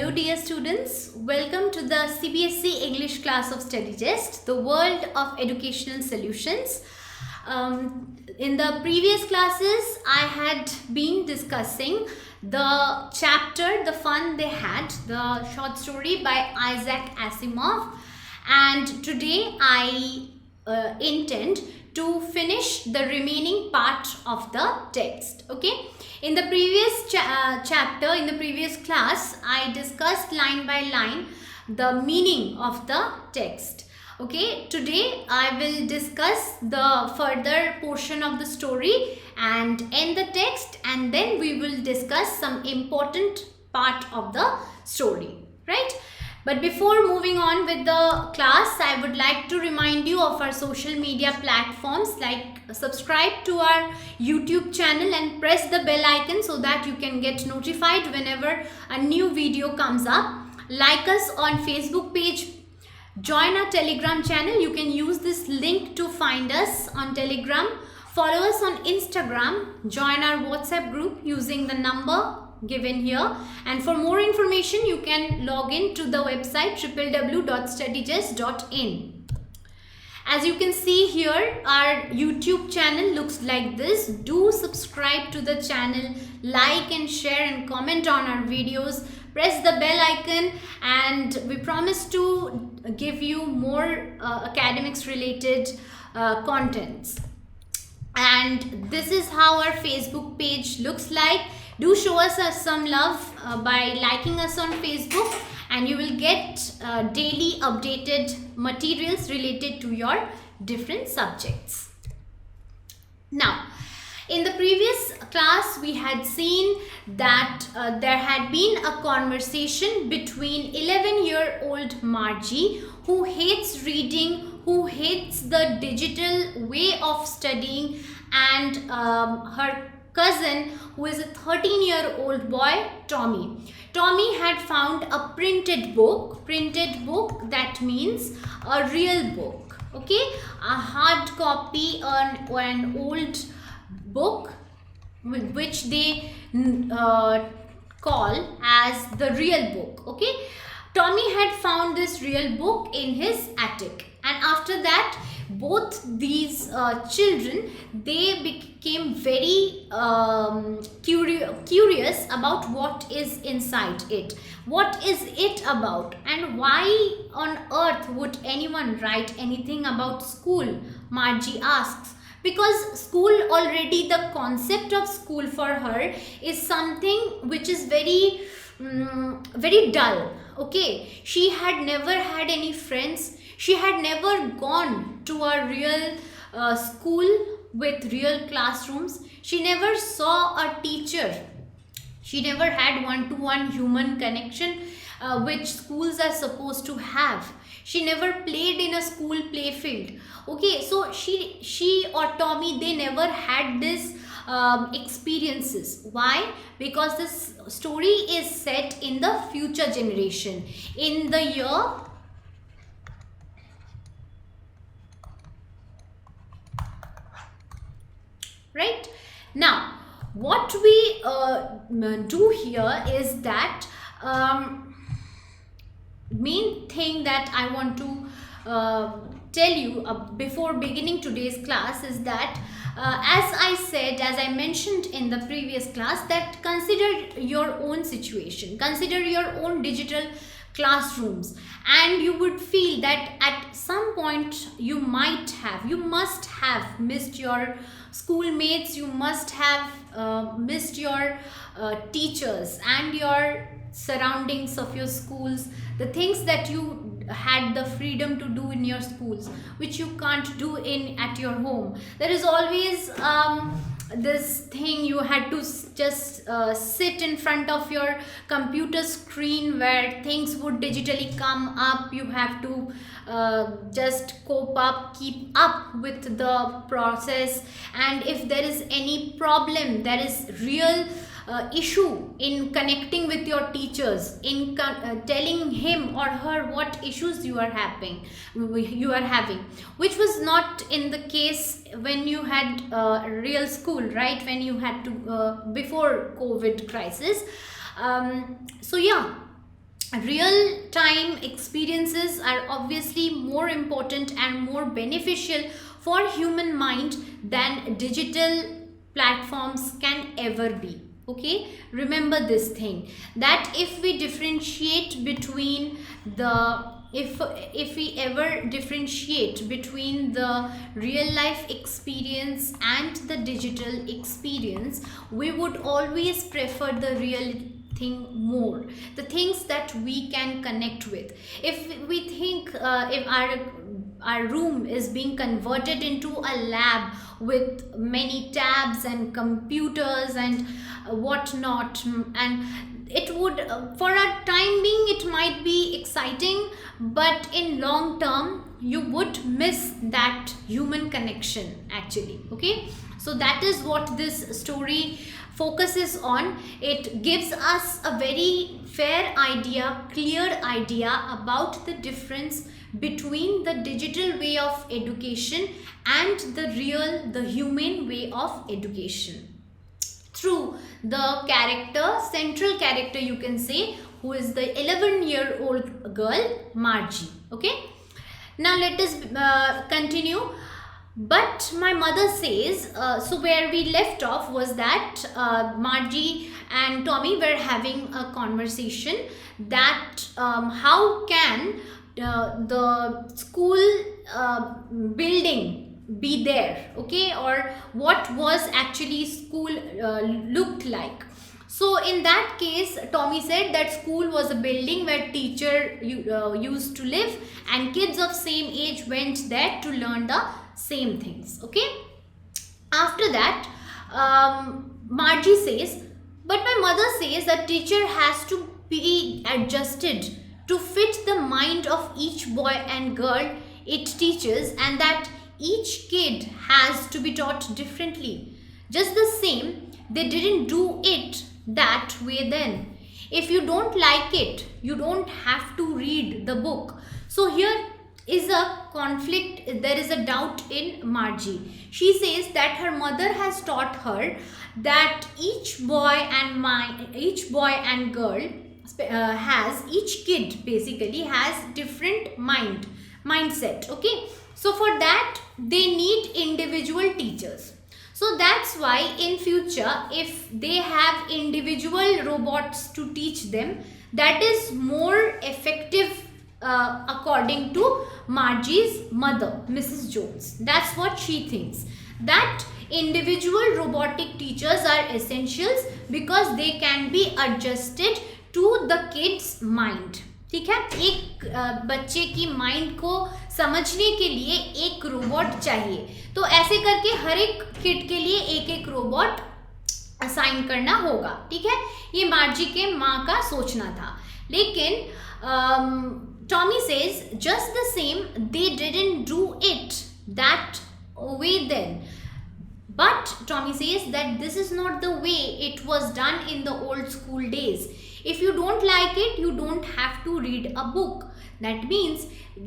Hello dear students, welcome to the CBSE English class of Study Gist, the world of educational solutions. In the previous classes, I had been discussing the chapter, The Fun They Had, the short story by Isaac Asimov, and today I intend to finish the remaining part of the text. Okay, in the previous chapter, in the previous class, I discussed line by line the meaning of the text. Okay, today I will discuss the further portion of the story and end the text, and then we will discuss some important part of the story, right? But before moving on with the class, I would like to remind you of our social media platforms, like subscribe to our YouTube channel and press the bell icon so that you can get notified whenever a new video comes up. Like us on Facebook page, join our Telegram channel. You can use this link to find us on Telegram. Follow us on Instagram. Join our WhatsApp group using the number given here, and for more information you can log in to the website www.studygist.in. As you can see here, our YouTube channel looks like this. Do subscribe to the channel, like and share and comment on our videos, press the bell icon, and we promise to give you more academics related contents. And this is how our Facebook page looks like. Do show us some love by liking us on Facebook, and you will get daily updated materials related to your different subjects. Now, in the previous class, we had seen that there had been a conversation between 11-year-old Margie, who hates reading, who hates the digital way of studying, and her cousin, who is a 13-year-old boy, Tommy. Tommy had found a printed book. Printed book, that means a real book. Okay, a hard copy on an old book, which they call as the real book. Okay, Tommy had found this real book in his attic, and after that, both these children, they became very curious about what is inside it. What is it about, and why on earth would anyone write anything about school? Margie asks. Because school, already the concept of school for her is something which is very very dull. Okay, she had never had any friends. She had never gone to a real school with real classrooms. She never saw a teacher. She never had one-to-one human connection which schools are supposed to have. She never played in a school playfield. Okay, so she or Tommy, they never had this experiences. Why? Because this story is set in the future generation, in the year right now. What we do here is that main thing that I want to tell you before beginning today's class is that as I mentioned in the previous class, that consider your own situation, consider your own digital classrooms, and you would feel that at some point you must have missed your schoolmates, you must have missed your teachers and your surroundings of your schools, the things that you had the freedom to do in your schools, which you can't do at your home. There is always this thing, you had to just sit in front of your computer screen where things would digitally come up. You have to just keep up with the process, and if there is any problem, there is real issue in connecting with your teachers, in telling him or her what issues you are having, which was not in the case when you had real school, right? When you had to before COVID crisis. So yeah, real time experiences are obviously more important and more beneficial for human mind than digital platforms can ever be. Okay, remember this thing, that if we differentiate between the if we ever differentiate between the real life experience and the digital experience, we would always prefer the real thing more, the things that we can connect with. If we think if our room is being converted into a lab with many tabs and computers and whatnot, and it would for a time being it might be exciting, but in long term you would miss that human connection actually. Okay, so that is what this story focuses on. It gives us a very fair idea, clear idea about the difference between the digital way of education and the real, the human way of education, through the character, central character you can say, who is the 11-year-old girl Margie. Okay, now let us continue. But my mother says, so where we left off was that Margie and Tommy were having a conversation that how can the school building be there, okay, or what was actually school looked like. So in that case, Tommy said that school was a building where teacher used to live and kids of same age went there to learn the same things. Okay, after that Margie says, but my mother says that teacher has to be adjusted to fit the mind of each boy and girl it teaches, and that each kid has to be taught differently. Just the same, they didn't do it that way then. If you don't like it, you don't have to read the book. So here is a conflict, there is a doubt in Margie. She says that her mother has taught her that each boy and girl has, each kid basically has different mindset. Okay, so for that they need individual teachers. So that's why in future if they have individual robots to teach them, that is more effective according to Margie's mother, Mrs. Jones. That's what she thinks, that individual robotic teachers are essentials because they can be adjusted to the kids mind. ठीक है, एक बच्चे की mind को समझने के लिए एक रोबोट चाहिए, तो ऐसे करके हर एक किड के लिए एक एक रोबोट असाइन करना होगा. ठीक है, ये मार्जी के माँ का सोचना था. लेकिन Tommy says just the same they didn't do it that way then. But Tommy says that this is not the way it was done in the old school days. If you don't like it, you don't have to read a book. That means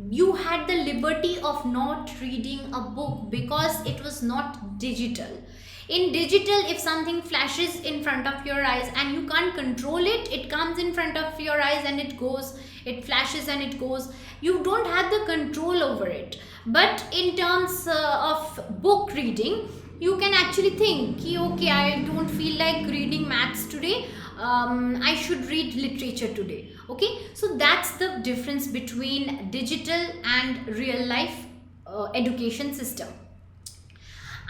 you had the liberty of not reading a book because it was not digital. In digital, if something flashes in front of your eyes and you can't control it, it comes in front of your eyes and it goes, it flashes and it goes. You don't have the control over it. But in terms of book reading, you can actually think, okay, I don't feel like reading maths today. I should read literature today. Okay, so that's the difference between digital and real life education system.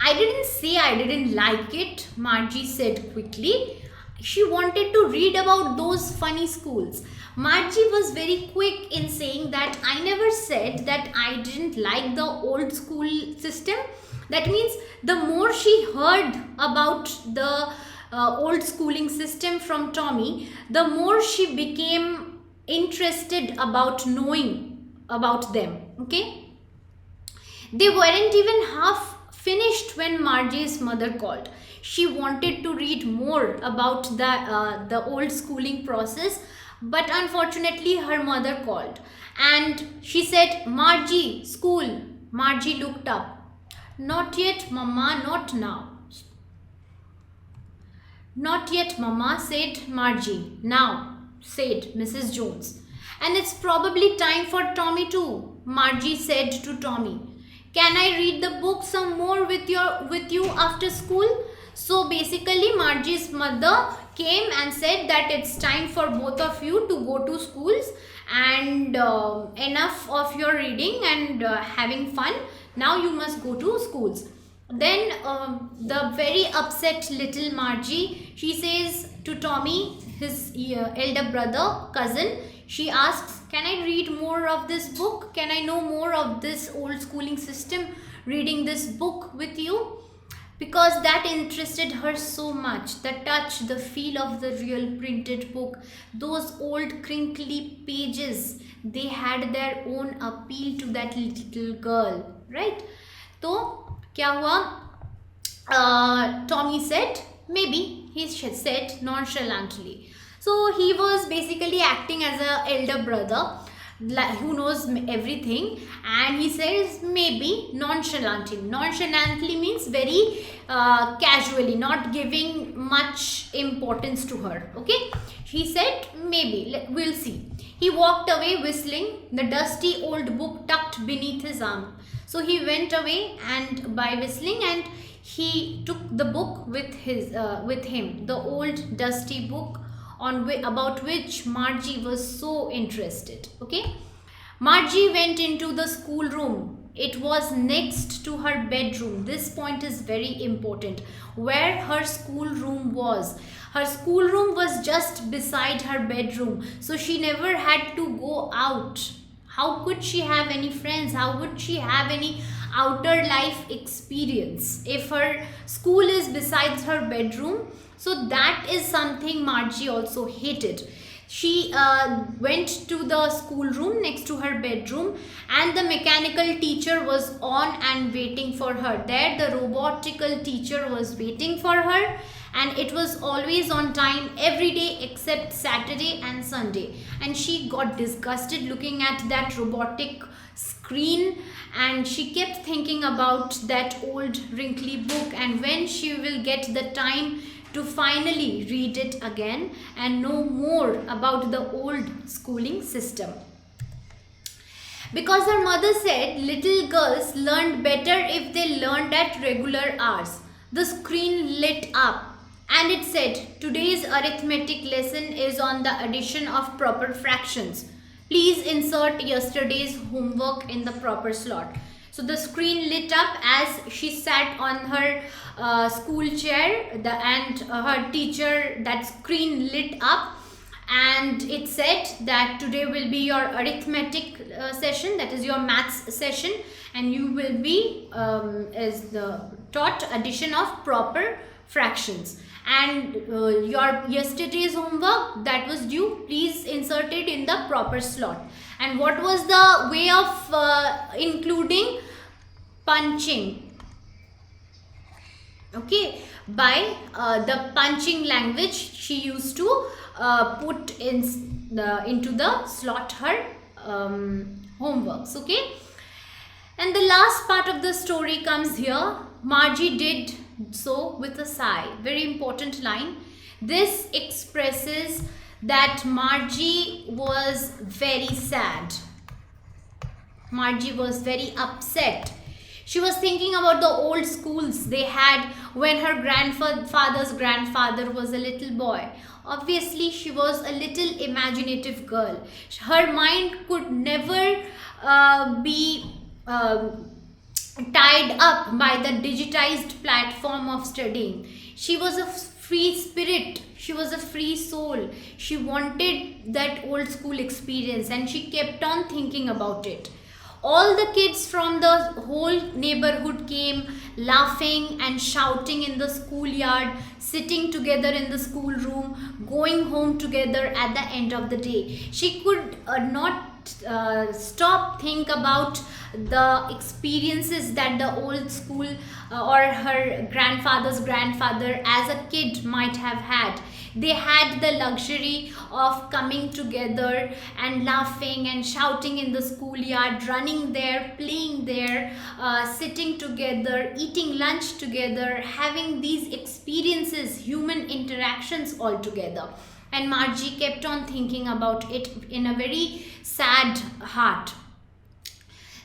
I didn't say I didn't like it, Margie said quickly. She wanted to read about those funny schools. Margie was very quick in saying that I never said that I didn't like the old school system. That means the more she heard about the old schooling system from Tommy, the more she became interested about knowing about them. Okay, they weren't even half finished when Margie's mother called. She wanted to read more about the old schooling process, but unfortunately her mother called and she said, Margie, school. Margie looked up. Not yet, Mama, not now. Not yet, Mama, said Margie. Now, said Mrs. Jones. And it's probably time for Tommy too, Margie said to Tommy. Can I read the book some more with you after school? So basically Margie's mother came and said that it's time for both of you to go to schools, and enough of your reading and having fun. Now you must go to schools. Then the very upset little Margie, she says to Tommy, his elder brother, cousin, she asks, can I read more of this book? Can I know more of this old schooling system, reading this book with you? Because that interested her so much. The touch, the feel of the real printed book, those old crinkly pages, they had their own appeal to that little girl, right? So क्या हुआ? Tommy said, maybe, he said nonchalantly. So he was basically acting as a elder brother who knows everything, and he says maybe nonchalantly. Nonchalantly means very casually, not giving much importance to her. Okay, he said maybe, we'll see. He walked away whistling, the dusty old book tucked beneath his arm. So he went away and by whistling, and he took the book with him, the old dusty book about which Margie was so interested. Okay, Margie went into the schoolroom. It was next to her bedroom. This point is very important. Where her schoolroom was. Her schoolroom was just beside her bedroom, so she never had to go out. How could she have any friends? How would she have any outer life experience if her school is beside her bedroom? So that is something Margie also hated. She went to the schoolroom next to her bedroom, and the mechanical teacher was on and waiting for her. There the robotical teacher was waiting for her, and it was always on time every day except Saturday and Sunday. And she got disgusted looking at that robotic screen, and she kept thinking about that old wrinkly book and when she will get the time to finally read it again and know more about the old schooling system. Because her mother said little girls learned better if they learned at regular hours. The screen lit up and it said, today's arithmetic lesson is on the addition of proper fractions. Please insert yesterday's homework in the proper slot. So the screen lit up as she sat on her school chair, and her teacher, that screen lit up, and it said that today will be your arithmetic session, that is your maths session, and you will be taught addition of proper fractions. And your yesterday's homework that was due, please insert it in the proper slot. And what was the way of including? Punching. Okay, by the punching language she used to put into the slot her homeworks. Okay, and the last part of the story comes here. Margie did so with a sigh. Very important line. This expresses that Margie was very sad. Margie was very upset. She was thinking about the old schools they had when her grandfather's grandfather was a little boy. Obviously, she was a little imaginative girl. Her mind could never be tied up by the digitized platform of studying. She was a free spirit. She was a free soul. She wanted that old school experience, and she kept on thinking about it. All the kids from the whole neighborhood came laughing and shouting in the schoolyard, sitting together in the schoolroom, going home together at the end of the day. She could not think about the experiences that the old school or her grandfather's grandfather as a kid might have had. They had the luxury of coming together and laughing and shouting in the schoolyard, running there, playing there, sitting together, eating lunch together, having these experiences, human interactions all together. and Margie kept on thinking about it in a very sad heart.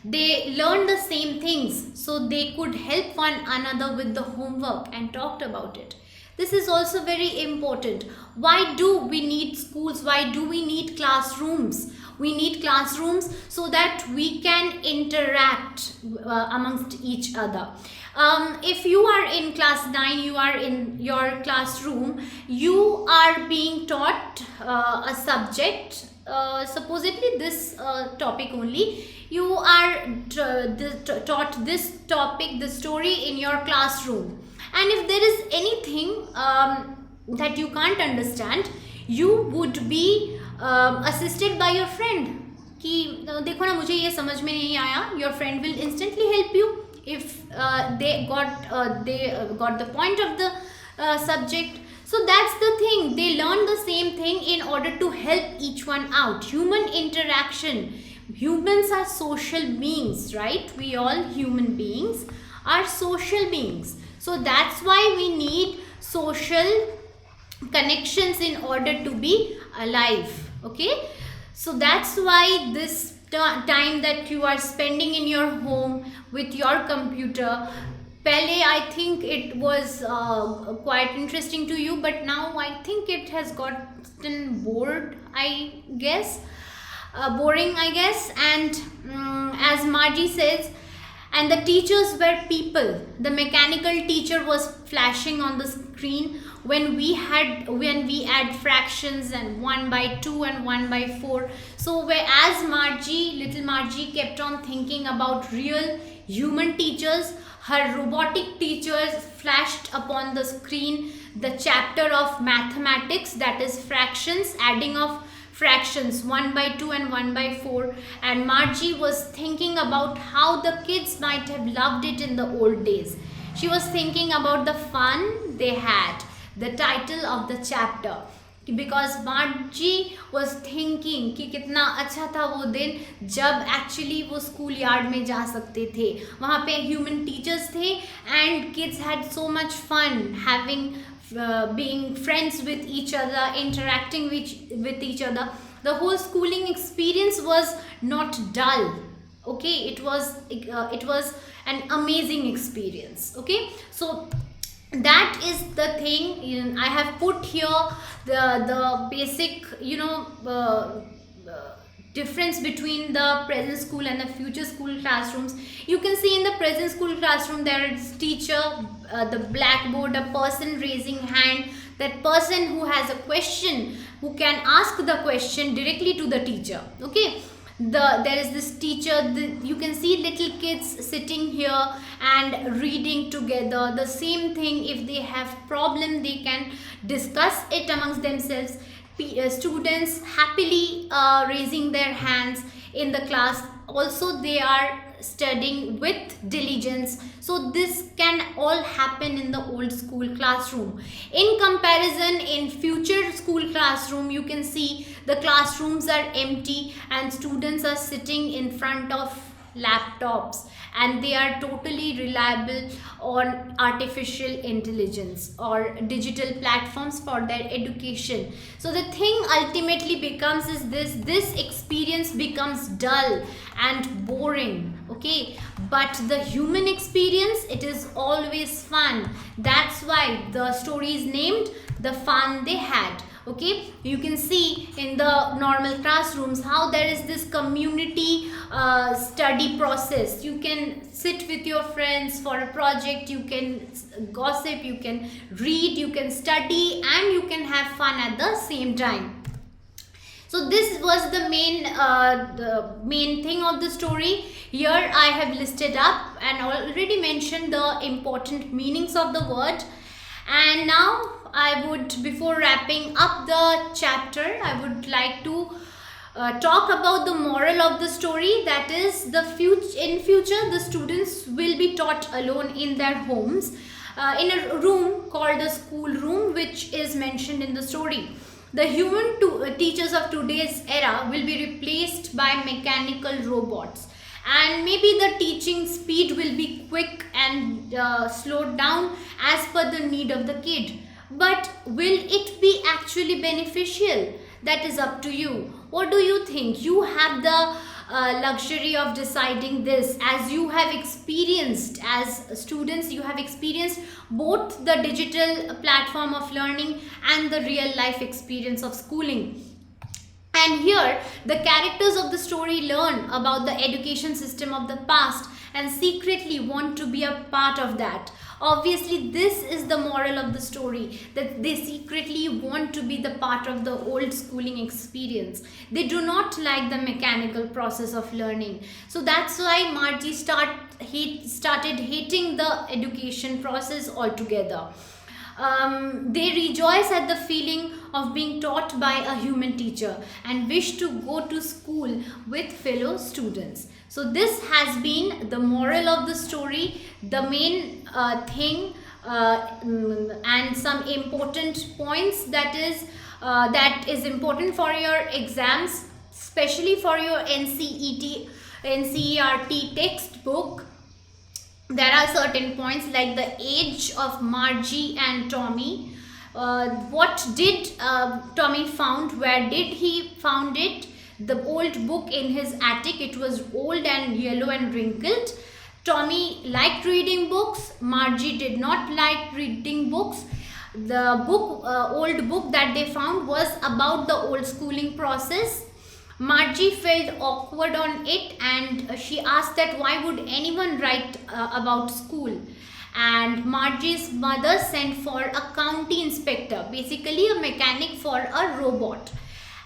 They learned the same things so they could help one another with the homework and talked about it. This is also very important. Why do we need schools? Why do we need classrooms? We need classrooms so that we can interact amongst each other. If you are in class 9, you are in your classroom, you are being taught a subject, supposedly this topic only. You are taught this topic, the story in your classroom. And if there is anything that you can't understand, you would be assisted by your friend कि देखो ना मुझे ये समझ में नहीं आया. Your friend will instantly help you if they got the point of the subject. So that's the thing, they learn the same thing in order to help each one out. Human interaction. Humans are social beings, right? We all human beings are social beings. So that's why we need social connections in order to be alive. Okay, so that's why this time that you are spending in your home with your computer, pehle I think it was quite interesting to you, but now I think it has gotten bored, I guess, boring I guess. And as Margie says, and the teachers were people. The mechanical teacher was flashing on the screen when we add fractions and 1 by 2 and 1 by 4. So whereas little Margie kept on thinking about real human teachers, her robotic teachers flashed upon the screen the chapter of mathematics, that is fractions, adding of fractions 1 by 2 and 1 by 4. And Margie was thinking about how the kids might have loved it in the old days. She was thinking about the fun they had, the title of the chapter, because Margie was thinking कि कितना अच्छा था वो दिन जब actually वो school yard में जा सकते थे. वहाँ पे human teachers थे and kids had so much fun having being friends with each other, interacting with each other. The whole schooling experience was not dull. Okay, it was an amazing experience. Okay, so that is the thing. I have put here the basic difference between the present school and the future school classrooms. You can see in the present school classroom there is teacher, the blackboard, a person raising hand, that person who has a question, who can ask the question directly to the teacher. Okay, there is this teacher, you can see little kids sitting here and reading together. The same thing, if they have problem they can discuss it amongst themselves. Students happily raising their hands in the class. Also they are studying with diligence. So this can all happen in the old school classroom. In comparison, in future school classroom, you can see the classrooms are empty and students are sitting in front of laptops and they are totally reliable on artificial intelligence or digital platforms for their education. So the thing ultimately becomes is this experience becomes dull and boring. Okay, but the human experience, it is always fun. That's why the story is named The Fun They Had. Okay, you can see in the normal classrooms how there is this community study process. You can sit with your friends for a project, you can gossip, you can read, you can study, and you can have fun at the same time. So this was the main thing of the story. Here I have listed up and already mentioned the important meanings of the word. And now I would, before wrapping up the chapter, I would like to talk about the moral of the story. That is, in future the students will be taught alone in their homes in a room called the school room, which is mentioned in the story. The human teachers of today's era will be replaced by mechanical robots, and maybe the teaching speed will be quick and slowed down as per the need of the kid. But will it be actually beneficial? That is up to you. What do you think? You have the luxury of deciding this, as you have experienced, as students you have experienced both the digital platform of learning and the real life experience of schooling. And here, the characters of the story learn about the education system of the past and secretly want to be a part of that. Obviously, this is the moral of the story, that they secretly want to be the part of the old schooling experience. They do not like the mechanical process of learning. So that's why Margie started hating the education process altogether. They rejoice at the feeling of being taught by a human teacher and wish to go to school with fellow students. So this has been the moral of the story, the main thing, and some important points that is important for your exams, especially for your NCERT textbook. There are certain points like the age of Margie and Tommy. What did Tommy found? Where did he found it? The old book in his attic. It was old and yellow and wrinkled. Tommy liked reading books. Margie did not like reading books. The old book that they found was about the old schooling process. Margie felt awkward on it, and she asked that why would anyone write about school. And Margie's mother sent for a county inspector, basically a mechanic for a robot.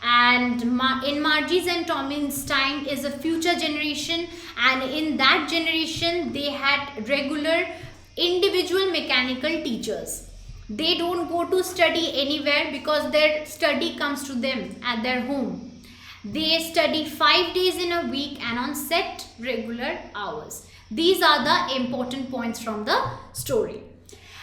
And in Margie's and Tommy's time is a future generation, and in that generation they had regular individual mechanical teachers. They don't go to study anywhere because their study comes to them at their home. They study 5 days in a week and on set regular hours. These are the important points from the story.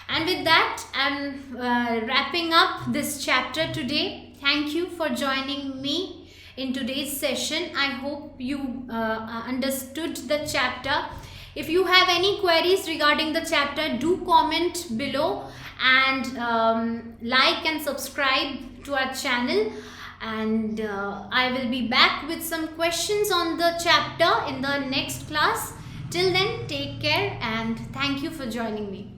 And with that, I'm wrapping up this chapter today. Thank you for joining me in today's session. I hope you understood the chapter. If you have any queries regarding the chapter, do comment below and like and subscribe to our channel. And I will be back with some questions on the chapter in the next class. Till then, take care and thank you for joining me.